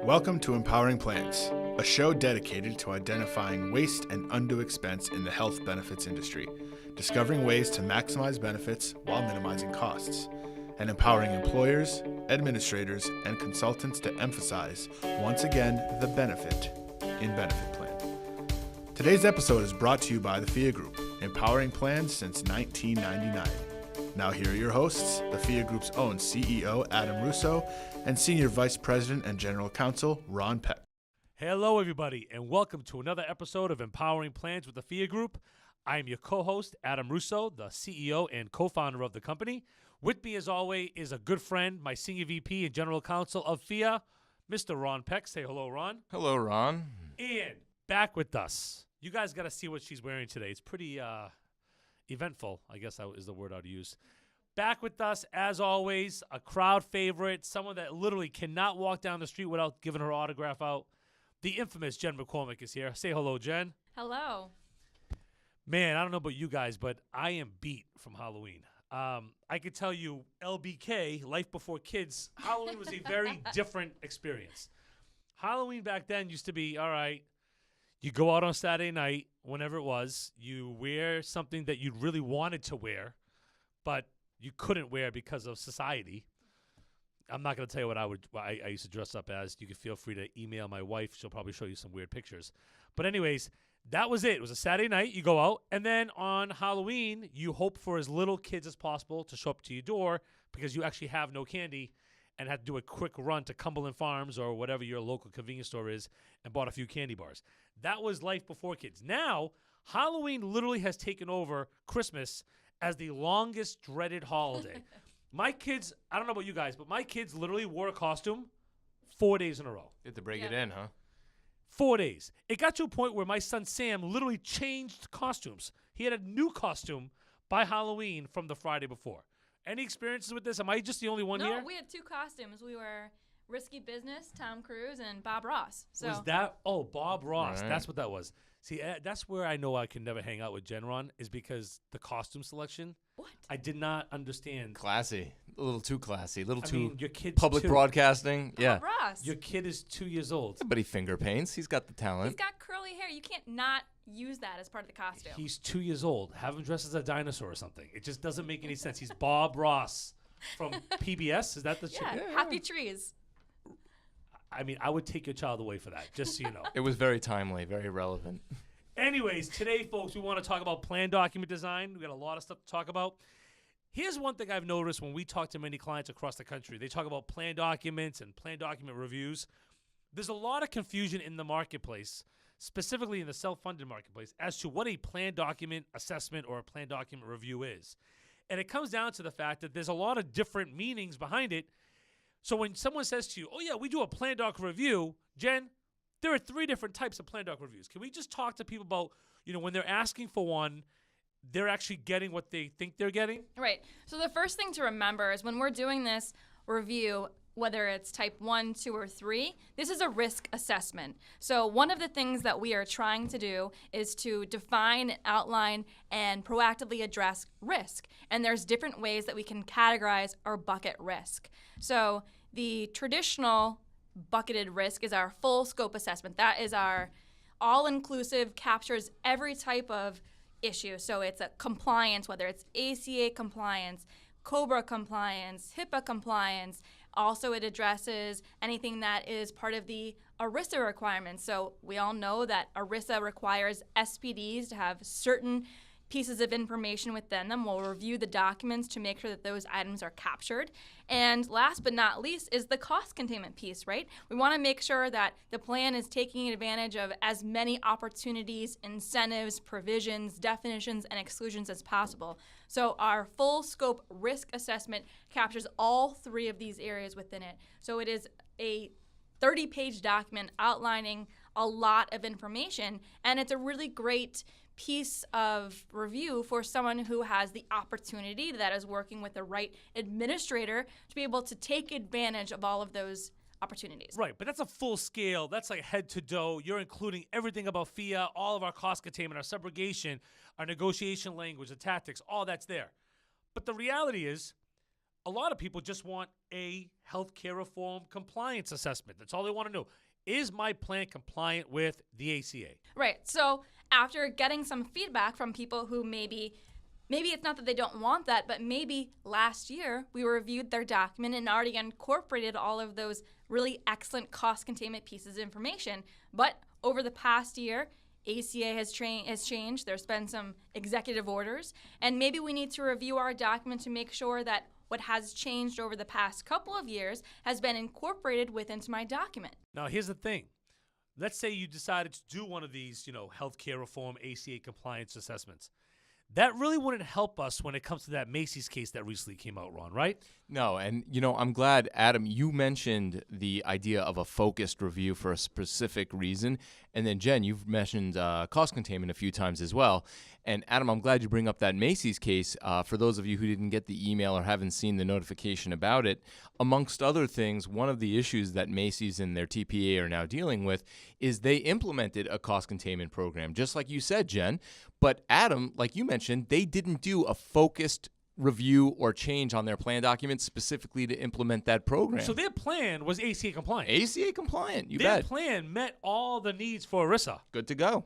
Welcome to Empowering Plans, a show dedicated to identifying waste and undue expense in the health benefits industry, discovering ways to maximize benefits while minimizing costs, and empowering employers, administrators, and consultants to emphasize, once again, the benefit in benefit plan. Today's episode is brought to you by the Phia Group, empowering plans since 1999. Now here are your hosts, the Phia Group's own CEO, Adam Russo, and Senior Vice President and General Counsel, Ron Peck. Hello, everybody, and welcome to another episode of Empowering Plans with the Phia Group. I am your co-host, Adam Russo, the CEO and co-founder of the company. With me, as always, is a good friend, my Senior VP and General Counsel of Phia, Mr. Ron Peck. Say hello, Ron. Hello, Ron. And back with us. You guys got to see what she's wearing today. It's pretty eventful, I guess that is the word I'd use. Back with us, as always, a crowd favorite, someone that literally cannot walk down the street without giving her autograph out. The infamous Jen McCormick is here. Say hello, Jen. Hello. Man, I don't know about you guys, but I am beat from Halloween. I could tell you, LBK, Life Before Kids, Halloween was a very different experience. Halloween back then used to be, all right, you go out on Saturday night, whenever it was, you wear something that you really wanted to wear, but you couldn't wear because of society. I'm not going to tell you what I used to dress up as. You can feel free to email my wife. She'll probably show you some weird pictures. But anyways, that was it. It was a Saturday night. You go out. And then on Halloween, you hope for as little kids as possible to show up to your door because you actually have no candy and had to do a quick run to Cumberland Farms or whatever your local convenience store is and bought a few candy bars. That was life before kids. Now, Halloween literally has taken over Christmas as the longest dreaded holiday. My kids, I don't know about you guys, but my kids literally wore a costume 4 days in a row. You had to break it in, huh? 4 days. It got to a point where my son Sam literally changed costumes. He had a new costume by Halloween from the Friday before. Any experiences with this? Am I just the only one here? No, we had two costumes. We were Risky Business, Tom Cruise, and Bob Ross. So Was that? Oh, Bob Ross. Right. That's what that was. See, that's where I know I can never hang out with Jen Ron is because the costume selection. what? I did not understand. Classy. A little too classy. A little I too mean, your kid's public two. broadcasting. Yeah. Bob Ross. Your kid is 2 years old. But he finger paints. He's got the He's talent. got curly hair. You can't not use that as part of the costume. He's 2 years old. Have him dressed as a dinosaur or something. It just doesn't make any sense. He's Bob Ross from PBS. Is that the yeah, show? Happy Trees. I mean, I would take your child away for that, just so you know. It was very timely, very relevant. Anyways, today, folks, we want to talk about plan document design. We got a lot of stuff to talk about. Here's one thing I've noticed when we talk to many clients across the country. They talk about plan documents and plan document reviews. There's a lot of confusion in the marketplace, specifically in the self-funded marketplace, as to what a plan document assessment or a plan document review is. And it comes down to the fact that there's a lot of different meanings behind it. So when someone says to you, oh, yeah, we do a plan doc review, Jen, there are 3 different types of plan doc reviews. Can we just talk to people about, when they're asking for one, they're actually getting what they think they're getting? Right. So the first thing to remember is when we're doing this review, whether it's type 1, 2, or 3, this is a risk assessment. So one of the things that we are trying to do is to define, outline, and proactively address risk. And there's different ways that we can categorize or bucket risk. So the traditional bucketed risk is our full scope assessment. That is our all-inclusive, captures every type of issue. So it's a compliance, whether it's ACA compliance, COBRA compliance, HIPAA compliance. Also, it addresses anything that is part of the ERISA requirements. So we all know that ERISA requires SPDs to have certain pieces of information within them. We'll review the documents to make sure that those items are captured. And last but not least is the cost containment piece, right? We want to make sure that the plan is taking advantage of as many opportunities, incentives, provisions, definitions, and exclusions as possible. So our full scope risk assessment captures all 3 of these areas within it. So it is a 30-page document outlining a lot of information, and it's a really great piece of review for someone who has the opportunity that is working with the right administrator to be able to take advantage of all of those opportunities. Right, but that's a full scale. That's like head to toe. You're including everything about Phia, all of our cost containment, our subrogation, our negotiation language, the tactics, all that's there. But the reality is, a lot of people just want a healthcare reform compliance assessment. That's all they want to know. Is my plan compliant with the ACA? Right. So after getting some feedback from people who maybe it's not that they don't want that, but maybe last year we reviewed their document and already incorporated all of those really excellent cost containment pieces of information. But over the past year, ACA has changed. There's been some executive orders, and maybe we need to review our document to make sure that what has changed over the past couple of years has been incorporated into my document. Now, here's the thing. Let's say you decided to do one of these, healthcare reform ACA compliance assessments. That really wouldn't help us when it comes to that Macys case that recently came out, Ron, right? No, and I'm glad, Adam, you mentioned the idea of a focused review for a specific reason. And then, Jen, you've mentioned cost containment a few times as well. And Adam, I'm glad you bring up that Macys case. For those of you who didn't get the email or haven't seen the notification about it, amongst other things, one of the issues that Macys and their TPA are now dealing with is they implemented a cost containment program, just like you said, Jen. But Adam, like you mentioned, they didn't do a focused review or change on their plan document specifically to implement that program. So their plan was ACA compliant. ACA compliant, you their bet. plan met all the needs for ERISA. Good to go.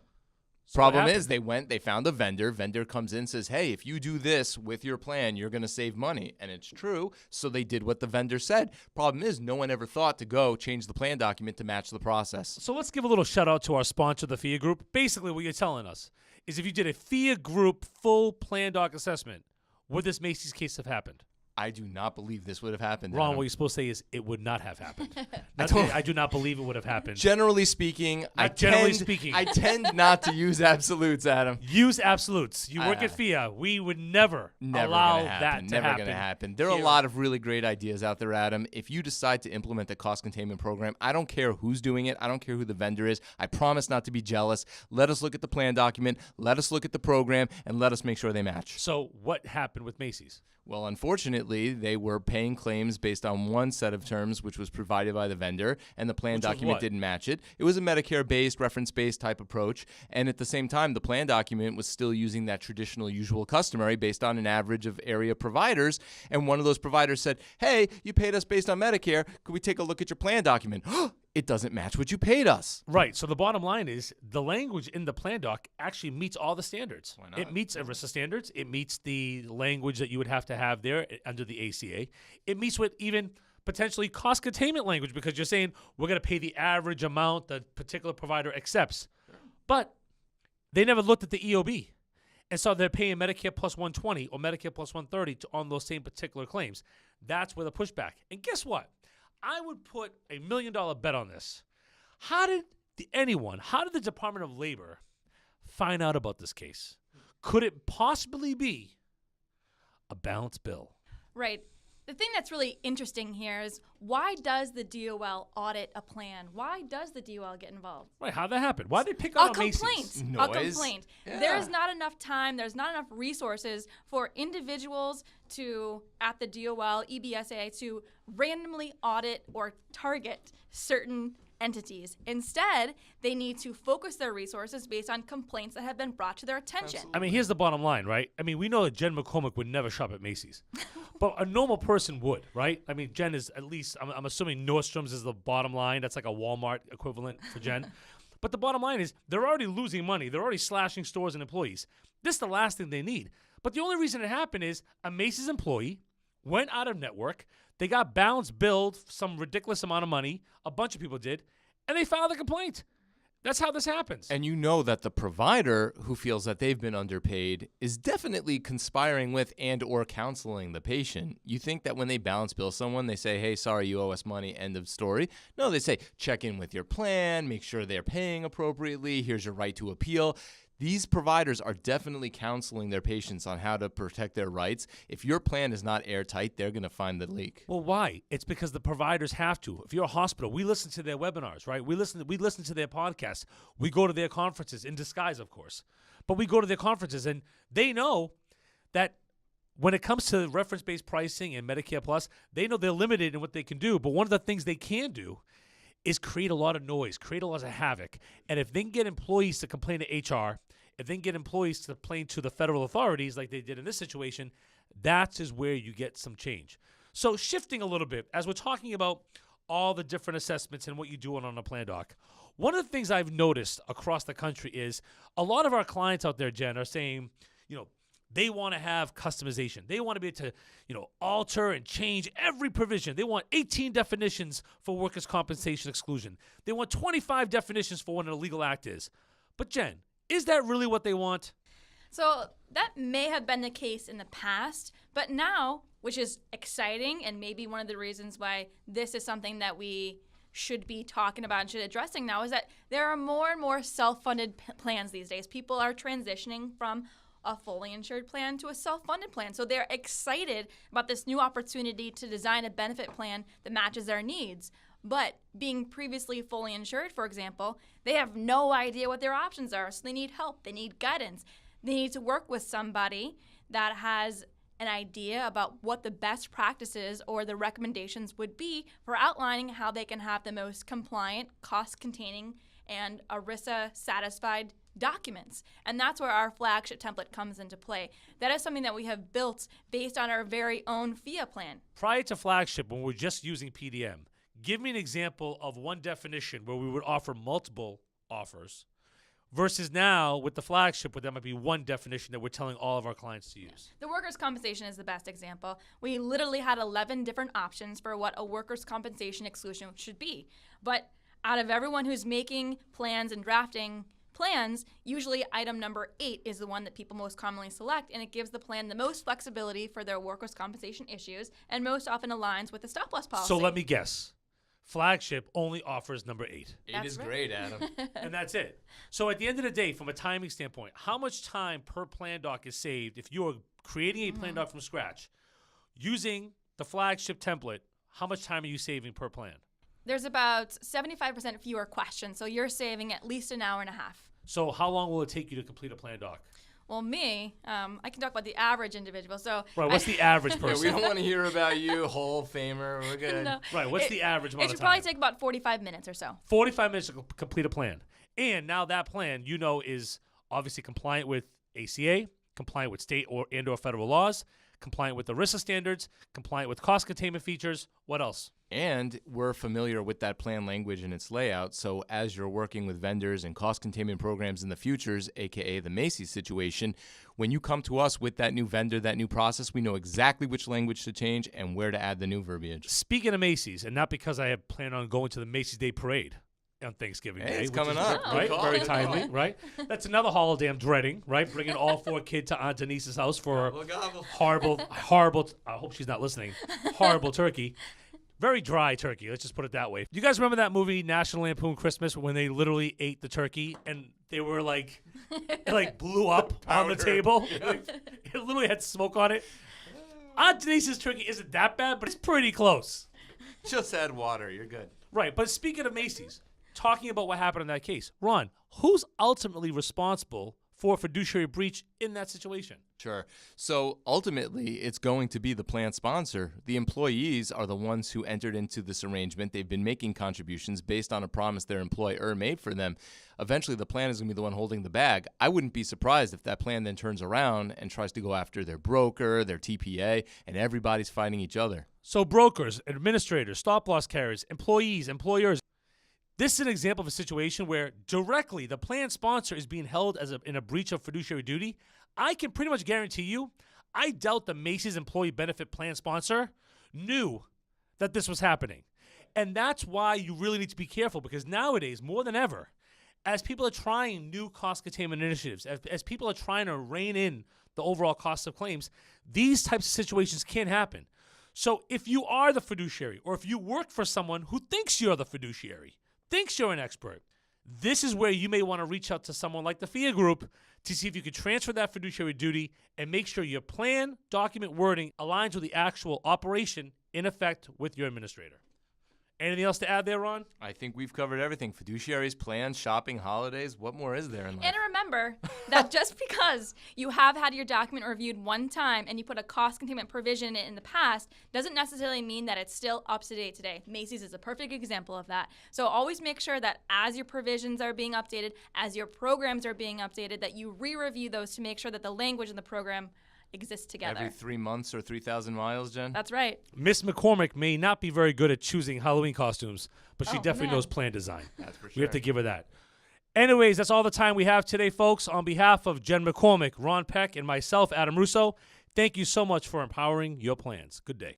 So what Problem happened? is they found a vendor. Vendor comes in, says, hey, if you do this with your plan, you're going to save money. And it's true. So they did what the vendor said. Problem is no one ever thought to go change the plan document to match the process. So let's give a little shout out to our sponsor, the Phia Group. Basically, what you're telling us is if you did a Phia Group full plan doc assessment, would this Macys case have happened? I do not believe this would have happened. Ron, Adam. what you're supposed to say is it would not have happened. don't- I do not believe it would have happened. Generally speaking, I tend not to use absolutes, Adam. Use absolutes. You work at Phia. We would never allow gonna that happen. to Never happen. going to happen. There are a here. lot of really great ideas out there, Adam. If you decide to implement the cost containment program, I don't care who's doing it. I don't care who the vendor is. I promise not to be jealous. Let us look at the plan document. Let us look at the program, and let us make sure they match. So what happened with Macys? Well, unfortunately, they were paying claims based on one set of terms, which was provided by the vendor, and the plan Which was document what? didn't match it. It was a Medicare-based, reference-based type approach, and at the same time, the plan document was still using that traditional usual customary based on an average of area providers, and one of those providers said, hey, you paid us based on Medicare. Could we take a look at your plan document? It doesn't match what you paid us. Right. So the bottom line is the language in the plan doc actually meets all the standards. Why not? It meets ERISA standards. It meets the language that you would have to have there under the ACA. It meets with even potentially cost containment language because you're saying we're going to pay the average amount the particular provider accepts. But they never looked at the EOB. And so they're paying Medicare plus 120 or Medicare plus 130 on those same particular claims. That's where the pushback. And guess what? I would put $1 million bet on this. How did the Department of Labor find out about this case? Could it possibly be a balanced bill? Right. The thing that's really interesting here is why does the DOL audit a plan? Why does the DOL get involved? Right, how'd that happen? Why'd they pick A on complaint. Macys? A Noise. complaint. Yeah. There's not enough time, there's not enough resources for individuals at the DOL, EBSA, to randomly audit or target certain entities. Instead, they need to focus their resources based on complaints that have been brought to their attention. I mean, here's the bottom line, right? I mean, we know that Jen McCormick would never shop at Macys. But a normal person would, right? I mean, Jen is at least, I'm assuming Nordstrom's is the bottom line. That's like a Walmart equivalent for Jen. But the bottom line is they're already losing money. They're already slashing stores and employees. This is the last thing they need. But the only reason it happened is a Macys employee went out of network. They got balance billed some ridiculous amount of money. A bunch of people did. And they filed a complaint. That's how this happens. And you know that the provider who feels that they've been underpaid is definitely conspiring with and or counseling the patient. You think that when they balance bill someone, they say, hey, sorry, you owe us money, end of story. No, they say, check in with your plan, make sure they're paying appropriately, here's your right to appeal. These providers are definitely counseling their patients on how to protect their rights. If your plan is not airtight, they're going to find the leak. Well, why? It's because the providers have to. If you're a hospital, we listen to their webinars, right? We listen to their podcasts. We go to their conferences, in disguise, of course. But we go to their conferences, and they know that when it comes to reference-based pricing and Medicare Plus, they know they're limited in what they can do. But one of the things they can do is create a lot of noise, create a lot of havoc. And if they can get employees to complain to HR, if they can get employees to complain to the federal authorities like they did in this situation, that is where you get some change. So shifting a little bit, as we're talking about all the different assessments and what you do on a plan doc, one of the things I've noticed across the country is a lot of our clients out there, Jen, are saying, they want to have customization. They want to be able to, alter and change every provision. They want 18 definitions for workers' compensation exclusion. They want 25 definitions for what an illegal act is. But Jen, is that really what they want? So that may have been the case in the past, but now, which is exciting and maybe one of the reasons why this is something that we should be talking about and should addressing now, is that there are more and more self-funded plans these days. People are transitioning from a fully insured plan to a self-funded plan. So they're excited about this new opportunity to design a benefit plan that matches their needs. But being previously fully insured, for example, they have no idea what their options are. So they need help. They need guidance. They need to work with somebody that has an idea about what the best practices or the recommendations would be for outlining how they can have the most compliant, cost-containing, and ERISA-satisfied documents. And that's where our flagship template comes into play. That is something that we have built based on our very own Phia plan. Prior to flagship, when we're just using PDM, give me an example of one definition where we would offer multiple offers versus now with the flagship where there might be one definition that we're telling all of our clients to use. The workers' compensation is the best example. We literally had 11 different options for what a workers' compensation exclusion should be. But out of everyone who's making plans and drafting plans, usually item number 8 is the one that people most commonly select, and it gives the plan the most flexibility for their workers' compensation issues and most often aligns with the stop-loss policy. So let me guess. Flagship only offers number 8. Eight is great, Adam. And that's it. So at the end of the day, from a timing standpoint, how much time per plan doc is saved if you're creating a plan doc from scratch? Using the flagship template, how much time are you saving per plan? There's about 75% fewer questions, so you're saving at least an hour and a half. So how long will it take you to complete a plan doc? Well, me, I can talk about the average individual. So Right, what's the average Yeah, person? we don't want to hear about you, Hall of Famer. We're good. No, Right, what's the average amount it of should time? probably take about 45 minutes or so. 45 minutes to complete a plan. And now that plan, is obviously compliant with ACA, compliant with state or federal laws, compliant with the ERISA standards, compliant with cost containment features. What else? And we're familiar with that plan language and its layout. So as you're working with vendors and cost containment programs in the futures, aka the Macys situation, when you come to us with that new vendor, that new process, we know exactly which language to change and where to add the new verbiage. Speaking of Macys, and not because I have planned on going to the Macys Day Parade on Thanksgiving Day. It's which coming is up. Right? Good call. Very Good timely, call. right? That's another holiday I'm dreading, right? Bringing all 4 kids to Aunt Denise's house for horrible, I hope she's not listening, horrible turkey. Very dry turkey, let's just put it that way. Do you guys remember that movie, National Lampoon Christmas, when they literally ate the turkey and they were it blew up on the table? It literally had smoke on it. Aunt Denise's turkey isn't that bad, but it's pretty close. Just add water. You're good. Right, but speaking of Macys, talking about what happened in that case, Ron, who's ultimately responsible for fiduciary breach in that situation? Sure. So ultimately, it's going to be the plan sponsor. The employees are the ones who entered into this arrangement. They've been making contributions based on a promise their employer made for them. Eventually, the plan is going to be the one holding the bag. I wouldn't be surprised if that plan then turns around and tries to go after their broker, their TPA, and everybody's fighting each other. So brokers, administrators, stop-loss carriers, employees, employers. This is an example of a situation where directly the plan sponsor is being held in a breach of fiduciary duty. I can pretty much guarantee you, I doubt the Macys employee benefit plan sponsor knew that this was happening. And that's why you really need to be careful, because nowadays, more than ever, as people are trying new cost containment initiatives, as people are trying to rein in the overall cost of claims, these types of situations can happen. So if you are the fiduciary, or if you work for someone who thinks you're the fiduciary, thinks you're an expert, this is where you may want to reach out to someone like the Phia Group to see if you could transfer that fiduciary duty and make sure your plan document wording aligns with the actual operation in effect with your administrator. Anything else to add there, Ron? I think we've covered everything. Fiduciaries, plans, shopping, holidays. What more is there in life? And remember that just because you have had your document reviewed one time and you put a cost containment provision in the past doesn't necessarily mean that it's still up to date today. Macys is a perfect example of that. So always make sure that as your provisions are being updated, as your programs are being updated, that you re-review those to make sure that the language in the program exist together. Every 3 months or 3,000 miles, Jen? That's right. Miss McCormick may not be very good at choosing Halloween costumes, but she Oh, definitely man. knows plan design. That's for sure. We have to give her that. Anyways, that's all the time we have today, folks. On behalf of Jen McCormick, Ron Peck, and myself, Adam Russo, thank you so much for empowering your plans. Good day.